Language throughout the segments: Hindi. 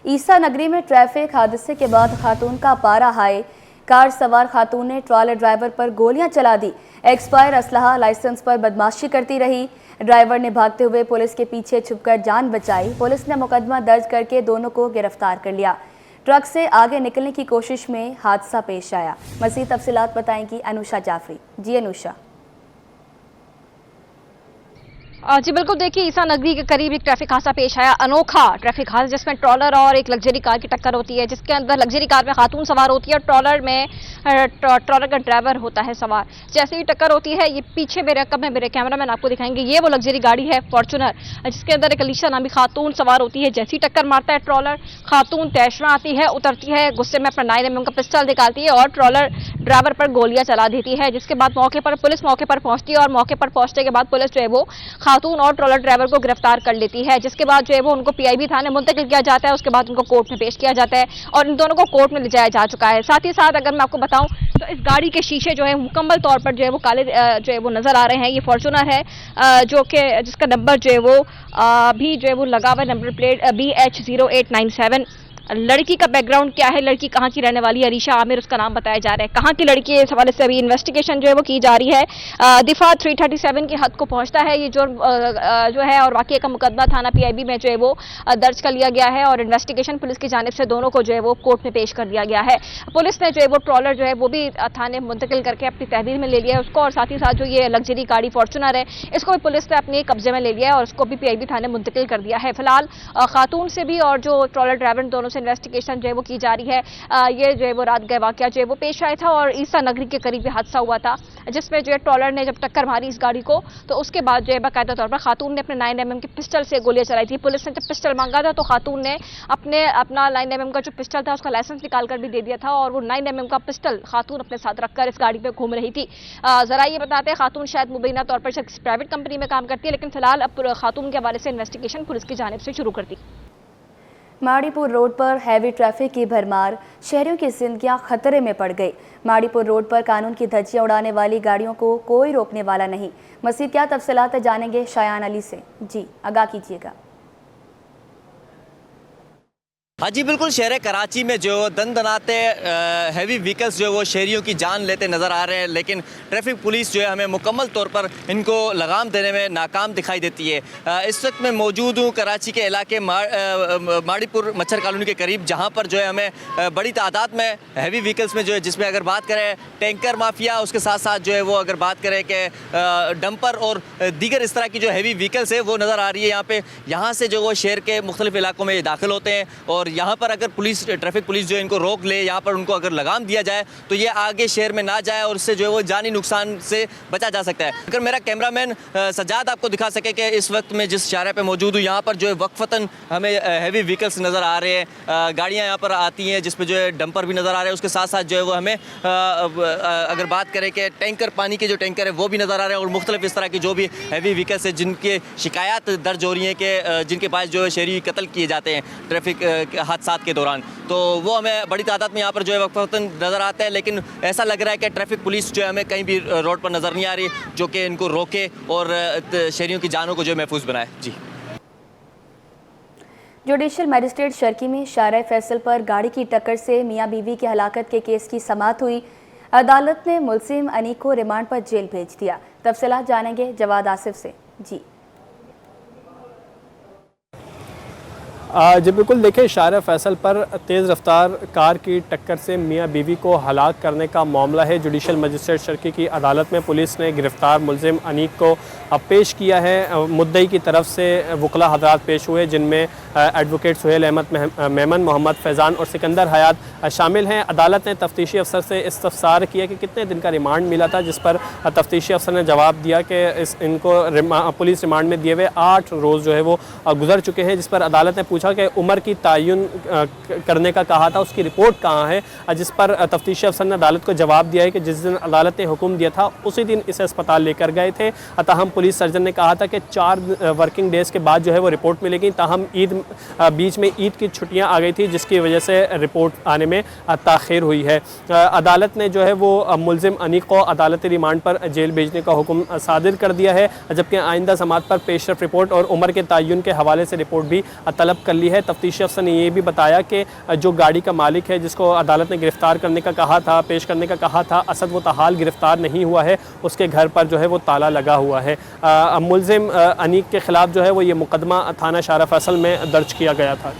ईसा नगरी में ट्रैफिक हादसे के बाद खातून का पारा हाई। कार सवार खातून ने ट्रॉलर ड्राइवर पर गोलियां चला दी। एक्सपायर असलहा लाइसेंस पर बदमाशी करती रही। ड्राइवर ने भागते हुए पुलिस के पीछे छुपकर जान बचाई। पुलिस ने मुकदमा दर्ज करके दोनों को गिरफ्तार कर लिया। ट्रक से आगे निकलने की कोशिश में हादसा पेश आया। मज़ीद तफसीलात बताएंगी अनुषा जाफरी। जी अनुषा। जी बिल्कुल, देखिए ईसा नगरी के करीब एक ट्रैफिक हादसा पेश आया, अनोखा ट्रैफिक हादसा जिसमें ट्रॉलर और एक लग्जरी कार की टक्कर होती है, जिसके अंदर लग्जरी कार में खातून सवार होती है और ट्रॉलर में ट्रॉलर का ड्राइवर होता है सवार। जैसे ही टक्कर होती है, ये पीछे मेरे कैमरामैन आपको दिखाएंगे, ये वो लग्जरी गाड़ी है फॉर्च्यूनर, जिसके अंदर एक अलीशा नामी खातून सवार होती है। जैसी टक्कर मारता है ट्रॉलर, खातून तैशना आती है, उतरती है, गुस्से में अपना 9mm का पिस्टल निकालती है और ट्रॉलर ड्राइवर पर गोलियां चला देती है। जिसके बाद पुलिस मौके पर पहुंचती है और मौके पर पहुंचने के बाद पुलिस जो है वो खातून और ट्रॉलर ड्राइवर को गिरफ्तार कर लेती है। जिसके बाद जो है वो उनको पीआईबी थाने मुंतकिल किया जाता है। उसके बाद उनको कोर्ट में पेश किया जाता है और इन दोनों को कोर्ट में ले जाया जा चुका है। साथ ही साथ अगर मैं आपको बताऊं तो इस गाड़ी के शीशे जो है मुकम्मल तौर पर जो है वो काले जो है वो नजर आ रहे हैं। ये फॉर्च्यूनर है जो कि जिसका नंबर जो है वो भी जो है वो लगा हुआ है, नंबर प्लेट BH0897। लड़की का बैकग्राउंड क्या है, लड़की कहाँ की रहने वाली है, अरीशा आमिर उसका नाम बताया जा रहा है। कहाँ की लड़की है, इस हवाले से अभी इन्वेस्टिगेशन जो है वो की जा रही है। दिफा 337 की हद को पहुंचता है ये जो है और वाकई का मुकदमा थाना पीआईबी में जो है वो दर्ज कर लिया गया है और इन्वेस्टिगेशन पुलिस की जानिब से दोनों को जो है वो कोर्ट में पेश कर दिया गया है। पुलिस ने जो है वो ट्रॉलर जो है वो भी थाने मुंतकिल करके अपनी तहवील में ले लिया है उसको, और साथ ही साथ जो ये लग्जरी गाड़ी फॉर्च्यूनर है इसको भी पुलिस ने अपने कब्जे में ले लिया है और उसको भी पीआईबी थाने मुंतकिल कर दिया है। फिलहाल खातून से भी और जो ट्रॉलर ड्राइवर दोनों से इन्वेस्टिगेशन जो है वो की जा रही है। ये जो है वो रात गए वाकया जो है वो पेश आया था और ईसा नगरी के करीब हादसा हुआ था, जिसमें जो है ट्रॉलर ने जब टक्कर मारी इस गाड़ी को तो उसके बाद जो है बाकायदा तौर पर खातून ने अपने 9mm के पिस्टल से गोलियां चलाई थी। पुलिस ने जब पिस्टल मांगा था तो खातून ने अपना 9mm का जो पिस्टल था उसका लाइसेंस निकाल कर भी दे दिया था और वो 9mm का पिस्टल खातून अपने साथ रखकर इस गाड़ी पे घूम रही थी। जरा ये बताते हैं, खातून शायद मुबैना तौर पर प्राइवेट कंपनी में काम करती है, लेकिन फिलहाल अब खातून के हवाले से इन्वेस्टिगेशन पुलिस की जानिब से शुरू कर दी। माड़ीपुर रोड पर हैवी ट्रैफिक की भरमार, शहरियों की जिंदगियां खतरे में पड़ गई। माड़ीपुर रोड पर कानून की धज्जियां उड़ाने वाली गाड़ियों को कोई रोकने वाला नहीं। मज़ीद क्या तफसीलात जानेंगे शायान अली से। जी आगाह कीजिएगा। हाँ जी बिल्कुल, शहर कराची में जो दनदनाते हैवी व्हीकल्स जो है वो शहरियों की जान लेते नज़र आ रहे हैं, लेकिन ट्रैफिक पुलिस जो है हमें मुकम्मल तौर पर इनको लगाम देने में नाकाम दिखाई देती है। इस वक्त मैं मौजूद हूँ कराची के इलाके माड़ीपुर मच्छर कॉलोनी के करीब, जहाँ पर जो है हमें बड़ी तादाद में हैवी व्हीकल्स में जो है, जिसमें अगर बात करें टैंकर माफिया, उसके साथ साथ जो है वो अगर बात करें कि डंपर और दीगर इस तरह की जो हैवी व्हीकल्स है वो नज़र आ रही है। यहाँ से जो वो शहर के मुख्तलिफ इलाकों में दाखिल होते हैं और यहाँ पर अगर ट्रैफिक पुलिस जो है इनको रोक ले, यहाँ पर उनको अगर लगाम दिया जाए तो ये आगे शहर में ना जाए और इससे जो है वो जानी नुकसान से बचा जा सकता है। अगर मेरा कैमरामैन सजाद आपको दिखा सके कि इस वक्त मैं जिस शारे पे मौजूद हूँ यहाँ पर जो है वक्फतन हमें हैवी व्हीकल्स नज़र आ रहे हैं, गाड़ियाँ यहाँ पर आती हैं जिसपे जो है डंपर भी नज़र आ रहे हैं। उसके साथ साथ जो है वो हमें अगर बात करें कि टैंकर, पानी के जो टैंकर है वो भी नज़र आ रहे हैं और मुख्तलिफ इस तरह की जो भी हैवी व्हीकल्स है जिनके शिकायत दर्ज हो रही हैं कि जिनके पास जो है शहरी कत्ल किए जाते हैं ट्रैफिक हादसा के दौरान, तो वो हमें बड़ी तादाद में यहाँ पर जो है वक्फतन नज़र आता है। लेकिन ऐसा लग रहा है कि ट्रैफिक पुलिस जो है हमें कहीं भी रोड पर नज़र नहीं आ रही जो कि इनको रोके और शहरियों की जानों को जो महफूज बनाए। जी। जुडिशल मजिस्ट्रेट शर्की में शारा फैसल पर गाड़ी की टक्कर से मियाँ बीवी की हलाकत के केस की समाअत हुई। अदालत ने मुलजिम अनीक को रिमांड पर जेल भेज दिया। तफसीलात जानेंगे जवाद आसिफ से। जी जी बिल्कुल, देखिए शारा फैसल पर तेज़ रफ्तार कार की टक्कर से मियाँ बीवी को हलाक करने का मामला है। जुडिशल मजिस्ट्रेट शर्की की अदालत में पुलिस ने गिरफ्तार मुलजिम अनीक को पेश किया है। मुद्दई की तरफ से वकला हजरात पेश हुए, जिनमें एडवोकेट सुहेल अहमद मेमन, मोहम्मद फैज़ान और सिकंदर हयात शामिल हैं। अदालत ने तफ्तीशी अफसर से इस्तफसार किया कि कितने दिन का रिमांड मिला था, जिस पर तफ्तीशी अफसर ने जवाब दिया कि इनको पुलिस रिमांड में दिए हुए 8 रोज़ जो है वो गुजर चुके हैं। जिस पर अदालत ने पूछा कि उम्र की तयन करने का कहा था, उसकी रिपोर्ट कहाँ है, जिस पर तफ्तीशी अफसर ने अदालत को जवाब दिया है कि जिस दिन अदालत ने हुक्म दिया था उसी दिन इसे अस्पताल लेकर गए थे। ताहम पुलिस सर्जन ने कहा था कि 4 वर्किंग डेज़ के बाद जो है वो रिपोर्ट मिलेगी। ताहम बीच में ईद की छुट्टियां आ गई थी, जिसकी वजह से रिपोर्ट आने में ताख़ीर हुई है। अदालत ने जो है वो मुलजिम अनीक को अदालती रिमांड पर जेल भेजने का हुक्म सादिर कर दिया है, जबकि आइंदा समाअत पर पेशरफ रिपोर्ट और उम्र के तयन के हवाले से रिपोर्ट भी तलब कर कर ली है। तफ्तीशी अफसर ने ये भी बताया कि जो गाड़ी का मालिक है, जिसको अदालत ने गिरफ़्तार करने का कहा था, पेश करने का कहा था, असद वो ताहाल गिरफ़्तार नहीं हुआ है। उसके घर पर जो है वो ताला लगा हुआ है। मुल्ज़िम अनीक के ख़िलाफ़ जो है वो ये मुकदमा थाना शारा फैसल में दर्ज किया गया था।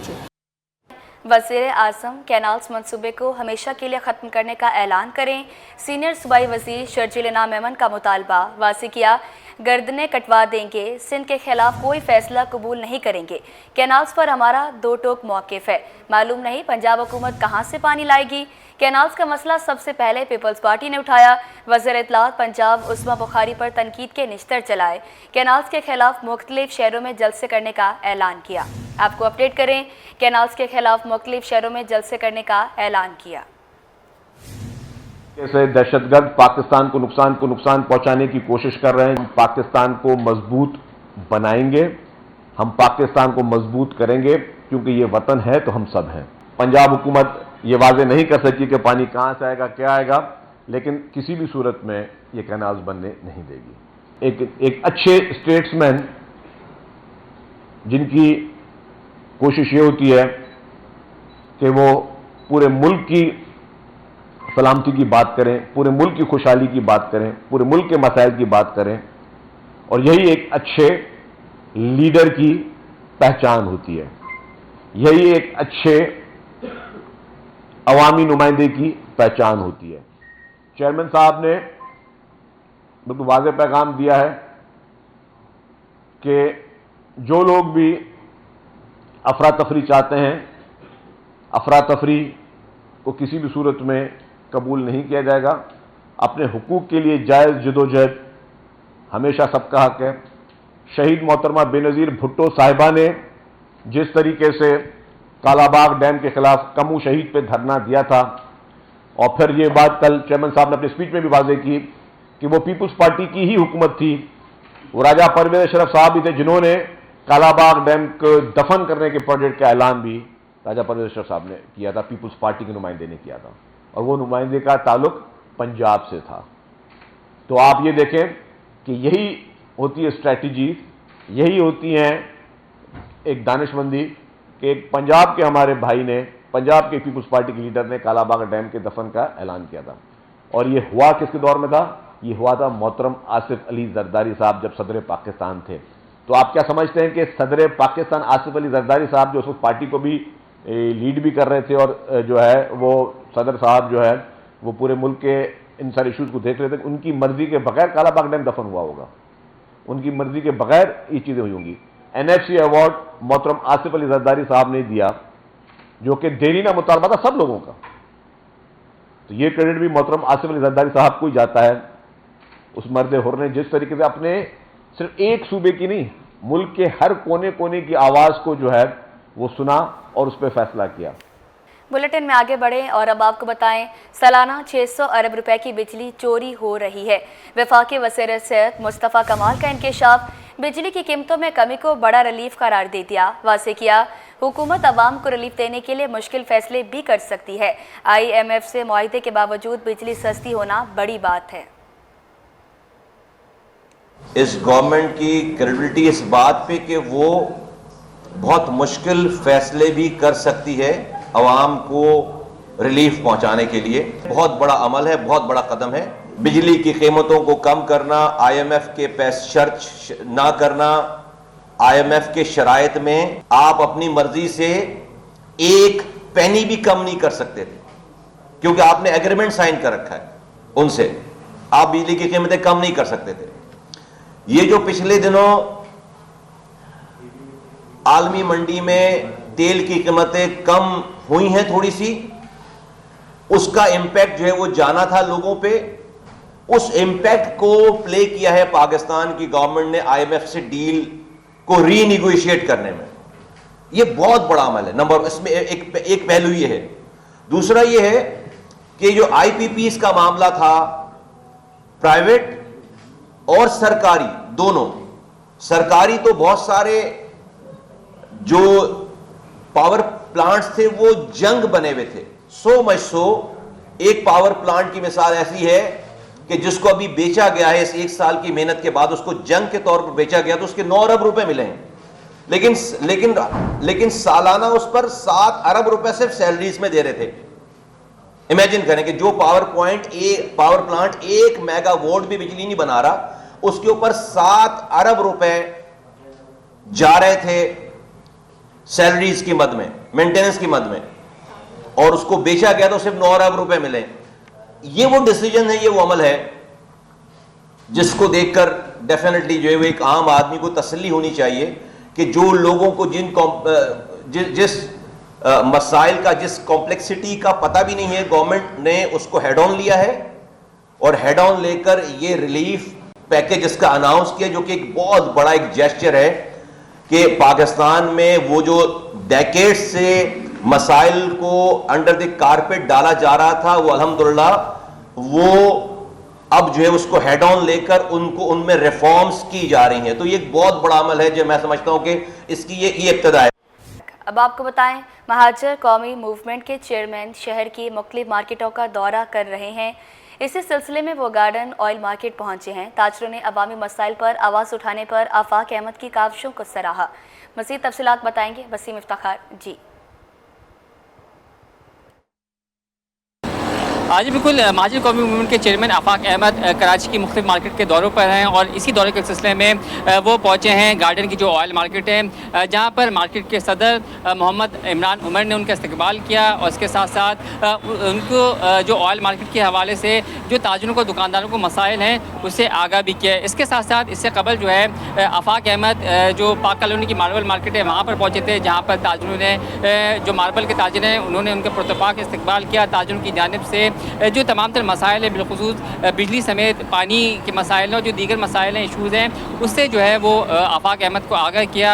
वज़ीर आज़म कैनाल्स मंसूबे को हमेशा के लिए ख़त्म करने का ऐलान करें। सीनियर सूबाई वज़ीर शर्जील इनाम मेमन का मुतालबा। वाज़ेह किया, गर्दनें कटवा देंगे, सिंध के खिलाफ कोई फैसला कबूल नहीं करेंगे। कैनाल्स पर हमारा दो टोक मौक़िफ़ है, मालूम नहीं पंजाब हुकूमत कहाँ से पानी लाएगी। कैनाल्स का मसला सबसे पहले पीपल्स पार्टी ने उठाया। वज़ीर इत्तलात पंजाब उस्मा बुखारी पर तनकीद के निश्तर चलाए। कैनाल्स के खिलाफ मुख्तलिफ शहरों में जलसे करने का ऐलान किया। आपको अपडेट करें, कैनाल्स के खिलाफ मुख्तलिफ शहरों में जलसे करने का ऐलान किया। जैसे दहशतगर्द पाकिस्तान को नुकसान पहुंचाने की कोशिश कर रहे हैं। हम पाकिस्तान को मजबूत बनाएंगे, हम पाकिस्तान को मजबूत करेंगे, क्योंकि ये वतन है तो हम सब हैं। पंजाब हुकूमत ये वाजे नहीं कर सकी कि पानी कहां से आएगा, क्या आएगा, लेकिन किसी भी सूरत में ये कैनाल्स बनने नहीं देगी। एक अच्छे स्टेट्समैन जिनकी कोशिश ये होती है कि वो पूरे मुल्क की सलामती की बात करें, पूरे मुल्क की खुशहाली की बात करें, पूरे मुल्क के मसाइल की बात करें, और यही एक अच्छे लीडर की पहचान होती है। यही एक अच्छे अवामी नुमाइंदे की पहचान होती है। चेयरमैन साहब ने बिल्कुल वाज़ेह पैगाम दिया है कि जो लोग भी अफरा तफरी चाहते हैं, अफरा तफरी को किसी भी सूरत में कबूल नहीं किया जाएगा। अपने हुकूक के लिए जायज़ जदोजहद हमेशा सबका हक है। शहीद मोहतरमा बेनज़ीर भुट्टो साहिबा ने जिस तरीके से कालाबाग डैम के खिलाफ कमू शहीद पे धरना दिया था, और फिर ये बात कल चेयरमैन साहब ने अपनी स्पीच में भी वाज़ेह की कि वो पीपुल्स पार्टी की ही हुकूमत थी। वो राजा परवेज़ अशरफ साहब भी थे जिन्होंने कालाबाग डैम को दफन करने के प्रोजेक्ट का ऐलान भी राजा परवेज़ अशरफ साहब ने किया था, पीपुल्स पार्टी के नुमाइंदे ने किया था, और वो नुमाइंदे का ताल्लुक पंजाब से था। तो आप ये देखें कि यही होती है स्ट्रैटेजी, यही होती है एक दानिशमंदी कि एक पंजाब के हमारे भाई ने, पंजाब के पीपुल्स पार्टी के लीडर ने कालाबाग डैम के दफन का ऐलान किया था। और ये हुआ किसके दौर में था? ये हुआ था मोहतरम आसिफ अली जरदारी साहब जब सदर पाकिस्तान थे। तो आप क्या समझते हैं कि सदर पाकिस्तान आसिफ अली जरदारी साहब जो उस पार्टी को भी लीड भी कर रहे थे, और जो है वो सदर साहब जो है वो पूरे मुल्क के इन सारे इशूज़ को देख रहे थे, उनकी मर्जी के बगैर कालाबाग डैम दफन हुआ होगा, उनकी मर्जी के बगैर ये चीज़ें हुई होंगी। NFC अवार्ड मोहतरम आसिफ अली जरदारी साहब ने दिया, जो कि देरीना मुतालबा था सब लोगों का। तो ये क्रेडिट भी मोहतरम आसिफ अली जरदारी साहब को ही जाता है। उस मर्द हुर ने जिस तरीके से अपने सिर्फ एक सूबे की नहीं, मुल्क के हर कोने कोने की आवाज़ को जो है वो सुना और उस पर फैसला किया। बुलेटिन में आगे बढ़ें और अब आपको बताएं, सालाना 600 अरब रुपए की बिजली चोरी हो रही है। वफाकी वज़ीर सेहत मुस्तफ़ा कमाल का इंकशाफ, बिजली की कीमतों में कमी को बड़ा रिलीफ करार दे दिया। वाज़ेह किया, हुकूमत आवाम को रिलीफ देने के लिए मुश्किल फैसले भी कर सकती है। IMF से मुआहदे के बावजूद बिजली सस्ती होना बड़ी बात है। इस गवर्नमेंट की क्रेडिबिलिटी इस बात पे कि वो बहुत मुश्किल फैसले भी कर सकती है अवाम को रिलीफ पहुंचाने के लिए। बहुत बड़ा अमल है, बहुत बड़ा कदम है। बिजली की कीमतों को कम करना, IMF के पैसे शर्त ना करना, IMF के शराइत में आप अपनी मर्जी से एक पेनी भी कम नहीं कर सकते थे, क्योंकि आपने एग्रीमेंट साइन कर रखा है उनसे, आप बिजली की कीमतें कम नहीं कर सकते थे। ये जो पिछले दिनों आलमी मंडी में तेल की कीमतें कम हुई हैं थोड़ी सी, उसका इंपैक्ट जो है वो जाना था लोगों पे। उस इंपैक्ट को प्ले किया है पाकिस्तान की गवर्नमेंट ने IMF से डील को रीनिगोशिएट करने में। ये बहुत बड़ा अमल है। नंबर इसमें एक पहलू ये है। दूसरा ये है कि जो IPPs का मामला था, प्राइवेट और सरकारी दोनों, सरकारी तो बहुत सारे जो पावर प्लांट्स थे वो जंग बने हुए थे, सो मच सो एक पावर प्लांट की मिसाल ऐसी है कि जिसको अभी बेचा गया है, इस एक साल की मेहनत के बाद उसको जंग के तौर पर बेचा गया, तो उसके 9 अरब रुपए मिले हैं। लेकिन सालाना उस पर 7 अरब रुपए सिर्फ सैलरीज में दे रहे थे। इमेजिन करें कि जो पावर प्लांट 1 मेगावाट भी बिजली नहीं बना रहा, उसके ऊपर 7 अरब रुपए जा रहे थे सैलरीज की मद में, मेंटेनेंस की मद में, और उसको बेचा गया तो सिर्फ 9 अरब रुपए मिले। ये वो डिसीजन है, ये वो अमल है जिसको देखकर डेफिनेटली जो है वो एक आम आदमी को तसल्ली होनी चाहिए कि जो लोगों को जिस मसाइल का, जिस कॉम्प्लेक्सिटी का पता भी नहीं है, गवर्नमेंट ने उसको हेड ऑन लिया है और हेड ऑन लेकर ये रिलीफ पैकेज इसका अनाउंस किया, जो कि एक बहुत बड़ा एक जेस्चर है कि पाकिस्तान में वो जो डेकेड से मसाइल को अंडर द कारपेट डाला जा रहा था, वो अल्हम्दुलिल्लाह वो अब जो है उसको हेड ऑन लेकर उनको उनमें रिफॉर्म्स की जा रही हैं। तो ये एक बहुत बड़ा अमल है जो मैं समझता हूं कि इसकी ये इब्तिदा है। अब आपको बताएं, महाजर कौमी मूवमेंट के चेयरमैन शहर की मुख्तलिफ मार्केटों का दौरा कर रहे हैं। इसी सिलसिले में वो गार्डन ऑयल मार्केट पहुंचे हैं। ताजरों ने अवामी मसाइल पर आवाज़ उठाने पर आफाक अहमद की काविशों को सराहा। मज़ीद तफसीलात बताएंगे वसीम इफ्तिखार जी। आज बिल्कुल महाजर कौमी मूवमेंट के चेयरमैन आफाक अहमद कराची की मुख्तलिफ मार्केट के दौरों पर हैं और इसी दौरे के सिलसिले में वो पहुँचे हैं गार्डन की जो ऑयल मार्केट है, जहाँ पर मार्केट के सदर मोहम्मद इमरान उमर ने उनका इस्तकबाल किया और इसके साथ साथ उनको जो ऑयल मार्केट के हवाले से जो ताजरों को, दुकानदारों को मसाइल हैं उससे आगाह भी किया। इसके साथ साथ इससे कबल जो है आफाक अहमद जो पाक कॉलोनी की मार्बल मार्केट है वहाँ पर पहुँचे थे, जहाँ पर ताजरों ने, जो मार्बल के ताजर हैं, उन्होंने उनके पुरतपाक इस्तकबाल किया। ताजरों की जानिब से जो तमाम तर मसाइल हैं, बिलखुसूस बिजली समेत पानी के मसाइल हैं और जो दीगर मसाइल हैं, इशूज़ हैं, उससे जो है वो आफाक अहमद को आगाह किया।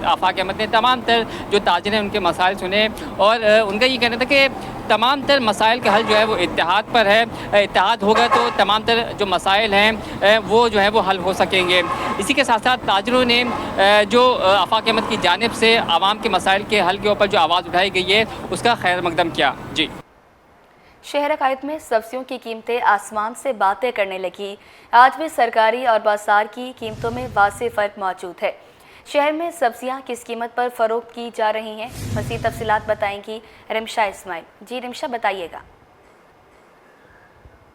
आफाक अहमद ने तमाम तर जो ताजर हैं उनके मसाइल सुने और उनका ये कहना था कि तमाम तर मसाइल का हल जो है वो इत्तेहाद पर है। इत्तेहाद होगा तो तमाम तर जो मसाइल हैं वो जो है वो हल हो सकेंगे। इसी के साथ साथ ताजरों ने जो आफाक अहमद की जानिब से आवाम के मसाइल के हल के ऊपर जो आवाज़ उठाई गई है उसका खैर मकदम किया। जी। शहर कायद में सब्जियों की कीमतें आसमान से बातें करने लगी। आज भी सरकारी और बाजार की कीमतों में वाज़ेह फ़र्क मौजूद है। शहर में सब्जियां किस कीमत पर फ़रोख्त की जा रही हैं, मज़ीद तफसीलात बताएंगी रिमशा इस्माइल। जी रिमशा, बताइएगा।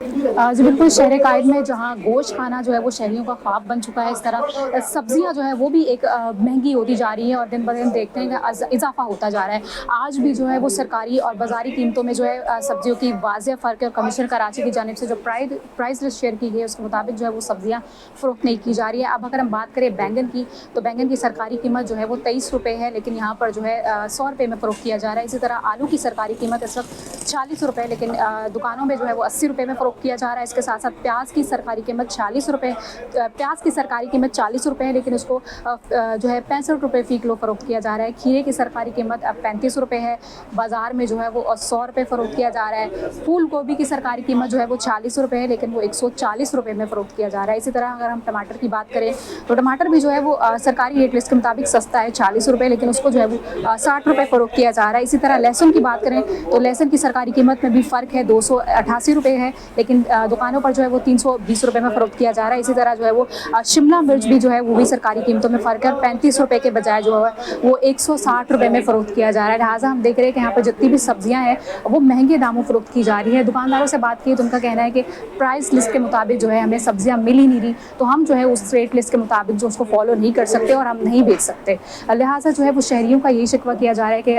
जी बिल्कुल, शहर कायद में जहाँ गोश्त खाना जो है वो शहरियों का ख्वाब बन चुका है, इस तरह सब्जियां जो है वो भी एक महंगी होती जा रही है और दिन ब दिन देखते हैं कि इजाफा होता जा रहा है। आज भी जो है वो सरकारी और बाजारी कीमतों में जो है सब्जियों की वाज़ेह फ़र्क है। कमिश्नर कराची की जानिब से जो प्राइस लिस्ट शेयर की गई है उसके मुताबिक जो है वो सब्जियाँ फ़रोख्त नहीं की जा रही है। अब अगर हम बात करें बैंगन की, तो बैंगन की सरकारी कीमत जो है वो 23 रुपये है, लेकिन यहाँ पर जो है 100 रुपये में फ़रोख्त किया जा रहा है। इसी तरह आलू की सरकारी कीमत इस वक्त 40 रुपये, लेकिन दुकानों में जो है वो 80 रुपये में फ़रोख्त किया जा रहा है। इसके साथ साथ प्याज की सरकारी कीमत 40 रुपये, प्याज की सरकारी कीमत 40 रुपये है, लेकिन उसको जो है 65 रुपये फ़ी किलो फ़रोख्त किया जा रहा है। खीरे की सरकारी कीमत अब 35 रुपये है, बाज़ार में जो है वो 100 रुपये फ़रोख्त किया जा रहा है। फूल गोभी की सरकारी कीमत जो है वो 40 रुपये है, लेकिन वो 140 रुपये में फ़रोख्त किया जा रहा है। इसी तरह अगर हम टमाटर की बात करें तो टमाटर भी जो है वो सरकारी रेट लिस्ट के मुताबिक सस्ता है 40 रुपये, लेकिन उसको जो है वो 60 रुपये फ़रोख्त किया जा रहा है। इसी तरह लहसुन की बात करें तो लहसुन की सरकारी कीमत में भी फ़र्क है, 288 रुपये है, लेकिन दुकानों पर जो है वो 320 रुपये में फ़रोख्त किया जा रहा है। इसी तरह जो है वो शिमला मिर्च भी जो है वो भी सरकारी कीमतों में फ़र्क है, 35 रुपये के बजाय जो है वो 160 रुपये में फ़रोख्त किया जा रहा है। लिहाजा हम देख रहे हैं कि यहाँ पर जितनी भी सब्जियाँ हैं वो महंगे दामों फ़रोख्त की जा रही है। दुकानदारों से बात की तो उनका कहना है कि प्राइस लिस्ट के मुताबिक जो है हमें सब्जियाँ मिल ही नहीं रही, तो हम जो है उस रेट लिस्ट के मुताबिक जो उसको फॉलो नहीं कर सकते और हम नहीं बेच सकते। लिहाजा जो है वो शहरियों का यही शिकवा किया जा रहा है कि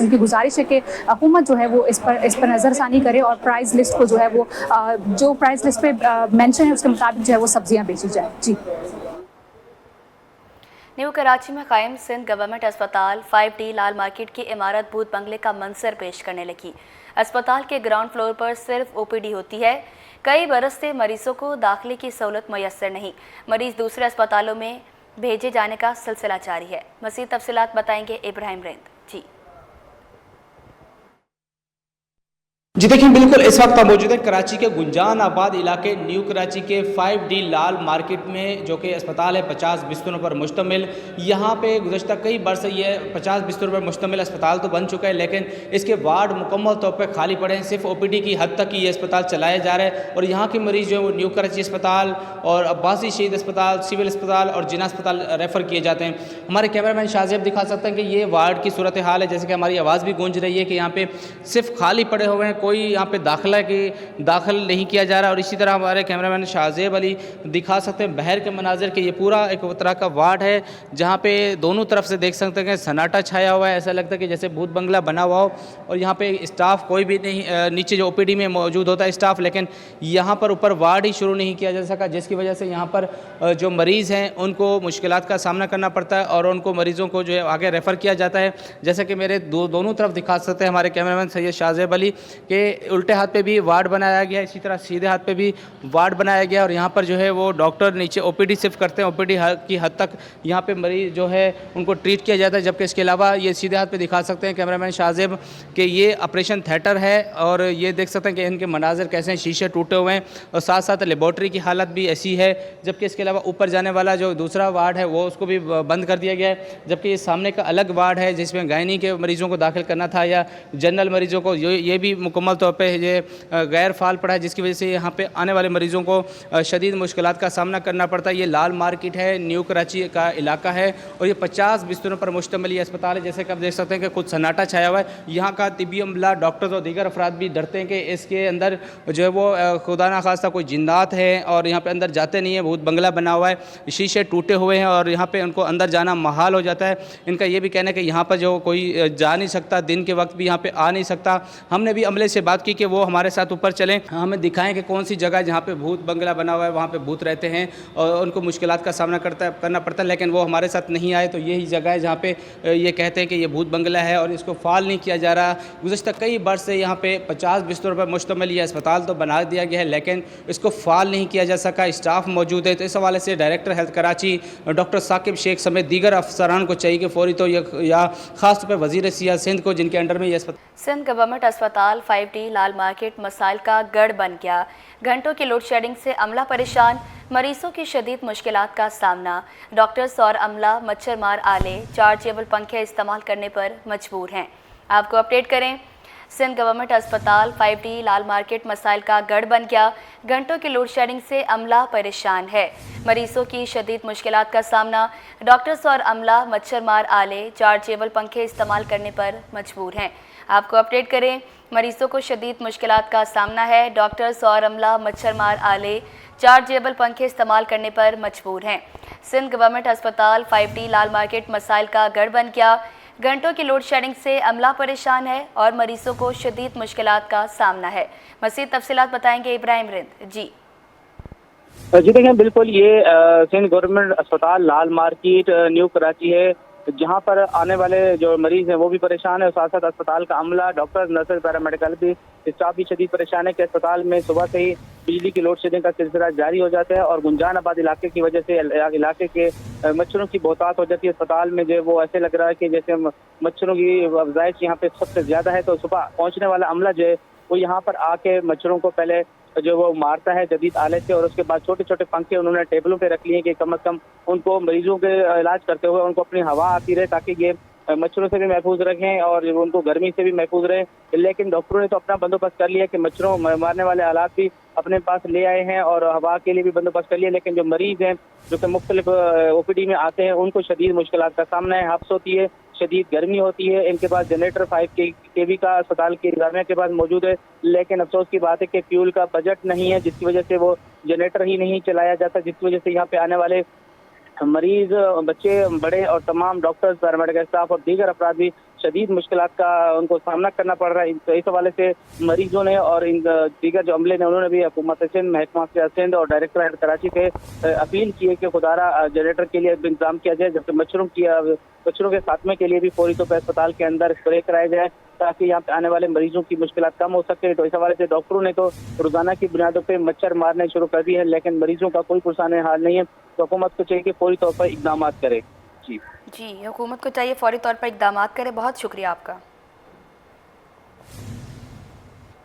उनकी गुजारिश है कि हुकूमत जो है वो इस पर नज़रसानी करे और प्राइस लिस्ट को जो है वो जो प्राइस लिस्ट पे मेंशन है उसके मुताबिक जो है वो सब्जियां बेची जाए। जी। न्यू कराची में कायम सिंध गवर्नमेंट अस्पताल 5D लाल मार्केट की इमारत भूत बंगले का मंजर पेश करने लगी। अस्पताल के ग्राउंड फ्लोर पर सिर्फ OPD होती है। कई बरस से मरीजों को दाखिले की सहूलत मैसर नहीं, मरीज दूसरे अस्पतालों में भेजे जाने का सिलसिला जारी है। मज़ीद तफसीलात बताएंगे इब्राहिम रेंद। जी। जी देखिए, बिल्कुल इस वक्त हम मौजूद है कराची के गुंजान आबाद इलाके न्यू कराची के 5D लाल मार्केट में, जो कि अस्पताल है 50 बिस्तरों पर मुश्तमिल। यहाँ पे गुज़श्ता कई बरस से ये 50 बिस्तरों पर मुश्तमिल अस्पताल तो बन चुका है, लेकिन इसके वार्ड मुकम्मल तौर पर खाली पड़े हैं। सिर्फ OPD की हद तक ही ये अस्पताल चलाया जा रहा है और यहाँ के मरीज़ जो है वो न्यू कराची अस्पताल और अब्बासी शहीद अस्पताल, सिविल अस्पताल और जिना अस्पताल रेफ़र किए जाते हैं। हमारे कैमरामैन शाहजेब दिखा सकते हैं कि ये वार्ड की सूरत हाल है। जैसे कि हमारी आवाज़ भी गूंज रही है कि यहाँ पे सिर्फ खाली पड़े हुए हैं, कोई यहाँ पे दाखिल नहीं किया जा रहा। और इसी तरह हमारे कैमरामैन शाहजेब अली दिखा सकते हैं बाहर के मनाजिर के। ये पूरा एक तरह का वार्ड है जहाँ पे दोनों तरफ से देख सकते हैं कि सन्नाटा छाया हुआ है। ऐसा लगता है कि जैसे भूत बंगला बना हुआ हो और यहाँ पे स्टाफ कोई भी नहीं, नीचे जो OPD में मौजूद होता है स्टाफ, लेकिन यहाँ पर ऊपर वार्ड ही शुरू नहीं किया जा सका, जिसकी वजह से यहाँ पर जो मरीज़ हैं उनको मुश्किलात का सामना करना पड़ता है और उनको मरीज़ों को जो है आगे रेफ़र किया जाता है। जैसे कि मेरे दोनों तरफ दिखा सकते हैं हमारे कैमरामैन सैयद शाहजेब अली के उल्टे हाथ पे भी वार्ड बनाया गया, इसी तरह सीधे हाथ पे भी वार्ड बनाया गया और यहाँ पर जो है वो डॉक्टर नीचे OPD शिफ्ट करते हैं। OPD की हद तक यहाँ पे मरीज जो है उनको ट्रीट किया जाता है। जबकि इसके अलावा ये सीधे हाथ पे दिखा सकते हैं कैमरामैन शाहजेब कि ये ऑपरेशन थिएटर है और ये देख सकते हैं कि इनके मनाजिर कैसे हैं, शीशे टूटे हुए हैं और साथ साथ लेबॉर्ट्री की हालत भी ऐसी है। जबकि इसके अलावा ऊपर जाने वाला जो दूसरा वार्ड है वो उसको भी बंद कर दिया गया है। जबकि ये सामने का अलग वार्ड है जिसमें गायनी के मरीज़ों को दाखिल करना था या जनरल मरीज़ों को, ये भी मुकम्मल तौर पर ये गैर फाल पड़ा है, जिसकी वजह से यहाँ पे आने वाले मरीज़ों को शदीद मुश्किलात का सामना करना पड़ता है। ये लाल मार्केट है, न्यू कराची का इलाका है और ये 50 बिस्तरों पर मुश्तमिल ये अस्पताल है। जैसे कि आप देख सकते हैं कि कुछ सन्नाटा छाया हुआ है। यहाँ का तिब्बी अमला, डॉक्टर्स और दीगर अफराद भी डरते हैं कि इसके अंदर जो है वो खुदा ना खास्ता कोई जिन्नात है और यहाँ पर अंदर जाते नहीं है। भूत बंगला बना हुआ है, शीशे टूटे हुए हैं और यहाँ पर उनको अंदर जाना महाल हो जाता है। इनका ये भी कहना है कि यहाँ पर जो कोई जा नहीं सकता, दिन के वक्त भी यहाँ पर आ नहीं सकता। हमने भी अमले से बात की कि वो हमारे साथ ऊपर चलें, हमें दिखाएं कि कौन सी जगह जहाँ पे भूत बंगला बना हुआ है, वहाँ पे भूत रहते हैं और उनको मुश्किलात का सामना करना पड़ता है, लेकिन वो हमारे साथ नहीं आए। तो यही जगह है जहाँ पे ये कहते हैं कि ये भूत बंगला है और इसको फाल नहीं किया जा रहा। गुज़श्ता कई बरस से यहाँ पे 50 बिस्तरों पर मुश्तमिल ये अस्पताल तो बना दिया गया है, लेकिन इसको फाल नहीं किया जा सका। स्टाफ मौजूद है, तो इस हवाले से director health Karachi doctor Saqib Sheikh समेत दीगर अफसरान को चाहिए कि फौरी तो या ख़ास तौर पर वज़ीर सियासत सिंध को, जिनके अंडर में ये सिंध गवर्नमेंट अस्पताल 5D लाल मार्केट मसाइल का गढ़ बन गया। घंटों की लोड शेडिंग से अमला परेशान, मरीजों की शदीद मुश्किलात का सामना। डॉक्टर्स और अमला मच्छर मार आले, चार्जेबल पंखे इस्तेमाल करने पर मजबूर हैं। आपको अपडेट करें, सिंध गवर्नमेंट अस्पताल 5D लाल मार्केट मसाइल का गढ़ बन गया। घंटों की लोड शेडिंग से अमला परेशान है, मरीजों की शदीद मुश्किलात का सामना। डॉक्टर्स और अमला मच्छर मार आले, चार्जेबल पंखे इस्तेमाल करने पर मजबूर हैं। आपको अपडेट करें, मरीजों को शदीद मुश्किलात का सामना है। डॉक्टर्स और अमला मच्छर मार आले, चार्जेबल पंखे इस्तेमाल करने पर मजबूर हैं। सिंध गवर्नमेंट अस्पताल 5D लाल मार्केट मसाइल का गढ़ बन गया। घंटों की लोड शेडिंग से अमला परेशान है और मरीजों को शदीद मुश्किलात का सामना है। मज़ीद तफसीलात बताएंगे इब्राहिम रिंद। जी देखिए, बिल्कुल ये सिंध गवर्नमेंट अस्पताल लाल मार्केट न्यू कराची है, जहां पर आने वाले जो मरीज हैं वो भी परेशान है और साथ साथ अस्पताल का अमला, डॉक्टर्स, नर्सेज, पैरामेडिकल भी स्टाफ भी शदीद परेशान है कि अस्पताल में सुबह से ही बिजली की लोड शेडिंग का सिलसिला जारी हो जाता है और गुंजान आबाद इलाके की वजह से इलाके के मच्छरों की बहुतायत हो जाती है। अस्पताल में जो वो ऐसे लग रहा है कि जैसे मच्छरों की अफजाइश यहाँ पे सबसे ज्यादा है। तो सुबह पहुंचने वाला अमला जो है वो यहाँ पर आके मच्छरों को पहले जो वो मारता है जदीद आले से और उसके बाद छोटे छोटे पंखे उन्होंने टेबलों पे रख लिए कि कम से कम उनको मरीजों के इलाज करते हुए उनको अपनी हवा आती रहे ताकि ये मच्छरों से भी महफूज रखें और उनको गर्मी से भी महफूज रहे। लेकिन डॉक्टरों ने तो अपना बंदोबस्त कर लिया कि मच्छरों मारने वाले आलात भी अपने पास ले आए हैं और हवा के लिए भी बंदोबस्त कर लिया। लेकिन जो मरीज हैं जो कि मुख्तलिफ OPD में आते हैं उनको शदीद मुश्किलात का सामना है। हफ्स होती है, शदीद गर्मी होती है। इनके पास जनरेटर 5 kV का अस्पताल के इंतजामिया के पास मौजूद है, लेकिन अफसोस की बात है कि फ्यूल का बजट नहीं है, जिसकी वजह से वो जनरेटर ही नहीं चलाया जाता, जिसकी वजह से यहाँ पे आने वाले मरीज, बच्चे, बड़े और तमाम डॉक्टर्स, पैरामेडिकल स्टाफ और दीगर अफराद भी शदीद मुश्किलात का उनको सामना करना पड़ रहा है। तो इस हवाले से मरीजों ने और इन दीगर जो अमले ने उन्होंने भी हुकूमत सिंध, महकमा सिंध और डायरेक्टर हेल्थ कराची से अपील की है कि खुदारा जनरेटर के लिए इंतजाम किया जाए, जबकि मच्छरों के खात्मे के लिए भी फौरी तौर पर अस्पताल के अंदर स्प्रे कराया जाए ताकि यहाँ पे आने वाले मरीजों की मुश्किलात कम हो सके। तो इस हवाले से डॉक्टरों ने तो रोजाना की बुनियादों पे मच्छर मारने शुरू कर दिए हैं, लेकिन मरीजों का कोई पुरसाने हाल नहीं है। तो हुकूमत को चाहिए कि फौरी तौर पर इकदाम करे। जी हुकूमत को चाहिए फौरी तौर पर इकदाम करे। बहुत शुक्रिया आपका।